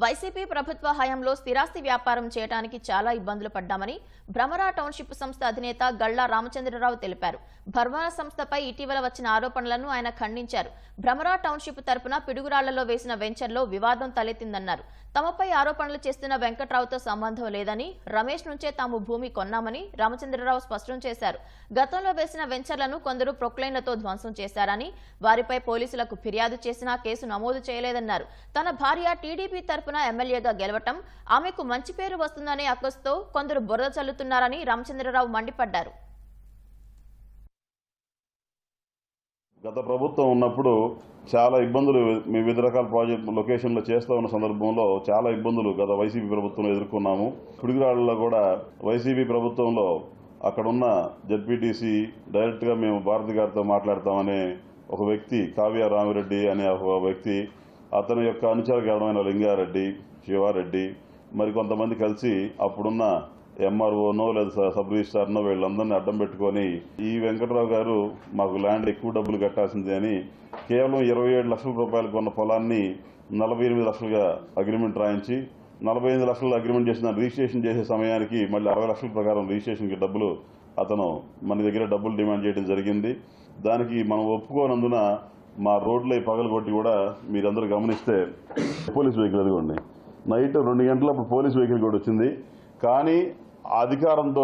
YCP ప్రభుత్వ హయాంలో స్థిరాస్తి వ్యాపారం చేయడానికి చాలా ఇబ్బందులు పడ్డామని భ్రమరా టౌన్షిప్ సంస్థ అధినేత గళ్లా రామచంద్రరావు తెలిపారు. భ్రమరా సంస్థపై ఇటీవల వచ్చిన ఆరోపణలను ఆయన ఖండించారు. భ్రమరా టౌన్షిప్ తరపున పిడుగురాళ్లలో వేసిన వెంచర్లో వివాదం తలెత్తిందన్నారు. తమపై ఆరోపణలు చేస్తున్న వెంకట్రావుతో సంబంధం లేదని, రమేష్ నుంచే తాము భూమి కొన్నామని రామచంద్రరావు స్పష్టం చేశారు. గతంలో వేసిన వెంచర్లను కొందరు ప్రొక్లైన్లతో ధ్వంసం చేశారని, వారిపై పోలీసులకు ఫిర్యాదు చేసినా కేసు నమోదు చేయలేదన్నారు. తన భార్య టీడీపీ తరపున ఎమ్మెల్యేగా గెలవటం ఆమెకు మంచి పేరు వస్తుందనే అక్కసుతో కొందరు బురద చల్లుతున్నారని రామచంద్రరావు మండిపడ్డారు. గత ప్రభుత్వం ఉన్నప్పుడు చాలా ఇబ్బందులు వివిధ రకాల ప్రాజెక్టు లొకేషన్లో చేస్తూ ఉన్న సందర్భంలో చాలా ఇబ్బందులు గత వైసీపీ ప్రభుత్వంలో ఎదుర్కొన్నాము. పిడుగురాళ్లలో కూడా వైసీపీ ప్రభుత్వంలో అక్కడున్న జెడ్పీటీసీ డైరెక్ట్గా మేము భారతి గారితో మాట్లాడతామనే ఒక వ్యక్తి, కావ్య రామిరెడ్డి అనే ఒక వ్యక్తి, అతని యొక్క అనుచరగణమైన లింగారెడ్డి, శివారెడ్డి మరికొంతమంది కలిసి అప్పుడున్న ఎంఆర్ఓనో లేదా సబ్ రిజిస్ట్రార్నో వీళ్ళందరినీ అడ్డం పెట్టుకొని ఈ వెంకట్రావు గారు మాకు ల్యాండ్ ఎక్కువ డబ్బులు కట్టాల్సిందే అని కేవలం 27 లక్షల రూపాయలు కొన్న పొలాన్ని 48 లక్షలుగా అగ్రిమెంట్ రాయించి 45 లక్షల అగ్రిమెంట్ చేసిన రిజిస్ట్రేషన్ చేసే సమయానికి మళ్ళీ 60 లక్షల ప్రకారం రిజిస్ట్రేషన్కి డబ్బులు అతను మన దగ్గర డబ్బులు డిమాండ్ చేయడం జరిగింది. దానికి మనం ఒప్పుకోనందున మా రోడ్లై పగలగొట్టి కూడా మీరందరూ గమనిస్తే పోలీస్ వెహికల్ అదిగోండి నైట్ 2 గంటలప్పుడు పోలీస్ వెహికల్ కూడా వచ్చింది. కానీ అధికారంతో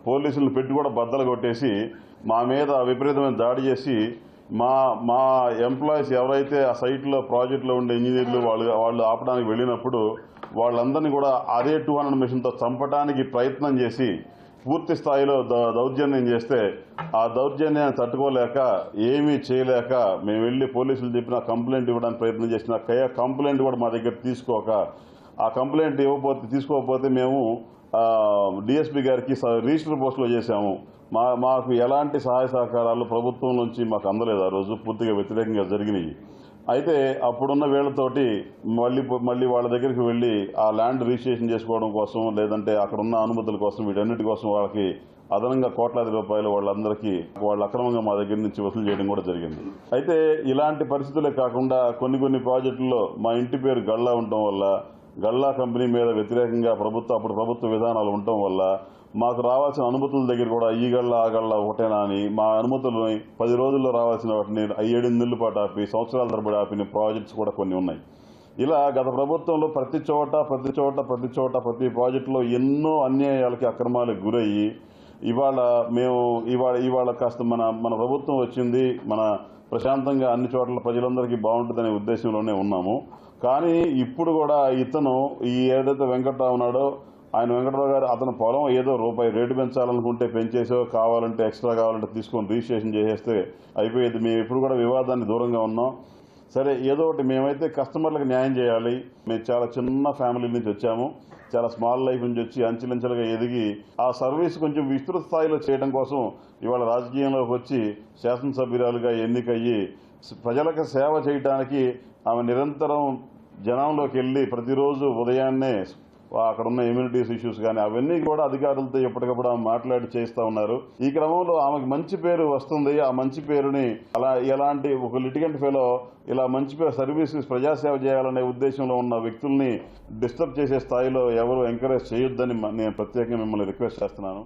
పోలీసులను పెట్టి కూడా బద్దలు కొట్టేసి మా మీద విపరీతమైన దాడి చేసి మా ఎంప్లాయీస్ ఎవరైతే ఆ సైట్లో ప్రాజెక్టులో ఉండే ఇంజనీర్లు వాళ్ళు ఆపడానికి వెళ్ళినప్పుడు వాళ్ళందరినీ కూడా అదే 200 మిషన్తో చంపడానికి ప్రయత్నం చేసి పూర్తి స్థాయిలో దౌర్జన్యం చేస్తే ఆ దౌర్జన్యాన్ని తట్టుకోలేక ఏమీ చేయలేక మేము వెళ్ళి పోలీసులు చెప్పిన కంప్లైంట్ ఇవ్వడానికి ప్రయత్నం చేసిన కంప్లైంట్ కూడా మా దగ్గర తీసుకోక ఆ కంప్లైంట్ తీసుకోకపోతే మేము డిఎస్పీ గారికి రిజిస్టర్ పోస్టులో చేశాము. మాకు ఎలాంటి సహాయ సహకారాలు ప్రభుత్వం నుంచి మాకు అందలేదు. ఆ రోజు పూర్తిగా వ్యతిరేకంగా జరిగినాయి. అయితే అప్పుడున్న వీళ్లతోటి మళ్ళీ వాళ్ళ దగ్గరికి వెళ్ళి ఆ ల్యాండ్ రిజిస్ట్రేషన్ చేసుకోవడం కోసం లేదంటే అక్కడున్న అనుమతుల కోసం వీటన్నిటి కోసం వాళ్ళకి అదనంగా కోట్లాది రూపాయలు వాళ్ళందరికీ వాళ్ళు అక్రమంగా మా దగ్గర నుంచి వసూలు చేయడం కూడా జరిగింది. అయితే ఇలాంటి పరిస్థితులే కాకుండా కొన్ని ప్రాజెక్టుల్లో మా ఇంటి పేరు గళ్ళా ఉండటం వల్ల గళ్ళా కంపెనీ మీద వ్యతిరేకంగా అప్పుడు ప్రభుత్వ విధానాలు ఉండటం వల్ల మాకు రావాల్సిన అనుమతుల దగ్గర కూడా ఈ గళ్ళ ఆ గళ్ళ ఒకటేనా అని మా అనుమతులని 10 రోజుల్లో రావాల్సిన వాటిని 7 నెలల పాటు ఆపి సంవత్సరాల తరబడి ఆపిన ప్రాజెక్ట్స్ కూడా కొన్ని ఉన్నాయి. ఇలా గత ప్రభుత్వంలో ప్రతి చోట ప్రతి ప్రాజెక్టులో ఎన్నో అన్యాయాలకి అక్రమాలకు గురయ్యి ఇవాళ కాస్త మన ప్రభుత్వం వచ్చింది, మన ప్రశాంతంగా అన్ని చోట్ల ప్రజలందరికీ బాగుంటుందనే ఉద్దేశంలోనే ఉన్నాము. కానీ ఇప్పుడు కూడా ఇతను ఏదైతే వెంకట్రావు ఉన్నాడో ఆయన వెంకట్రావు గారు అతని పొలం ఏదో రూపాయి రేటు పెంచాలనుకుంటే పెంచేసో కావాలంటే ఎక్స్ట్రా కావాలంటే తీసుకొని రిజిస్ట్రేషన్ చేసేస్తే అయిపోయేది. మేము ఇప్పుడు కూడా వివాదాన్ని దూరంగా ఉన్నాం. సరే ఏదో ఒకటి మేమైతే కస్టమర్లకు న్యాయం చేయాలి. మేము చాలా చిన్న ఫ్యామిలీ నుంచి వచ్చాము, చాలా స్మాల్ లైఫ్ నుంచి వచ్చి అంచెలంచెలుగా ఎదిగి ఆ సర్వీస్ కొంచెం విస్తృత స్థాయిలో చేయడం కోసం ఇవాళ రాజకీయంలోకి వచ్చి శాసనసభ్యురాలుగా ఎన్నికయ్యి ప్రజలకు సేవ చేయడానికి ఆమె నిరంతరం జనంలోకి వెళ్ళి ప్రతిరోజు ఉదయాన్నే అక్కడ ఉన్న ఇమ్యూనిటీస్ ఇష్యూస్ కానీ అవన్నీ కూడా అధికారులతో ఎప్పటికప్పుడు మాట్లాడి చేస్తూ ఉన్నారు. ఈ క్రమంలో ఆమెకు మంచి పేరు వస్తుంది. ఆ మంచి పేరుని ఎలాంటి ఒక లిటిగెంట్ ఫెలో ఇలా మంచి పేరు సర్వీస్ ప్రజాసేవ చేయాలనే ఉద్దేశంలో ఉన్న వ్యక్తుల్ని డిస్టర్బ్ చేసే స్థాయిలో ఎవరు ఎంకరేజ్ చేయొద్దని నేను ప్రత్యేకంగా మిమ్మల్ని రిక్వెస్ట్ చేస్తున్నాను.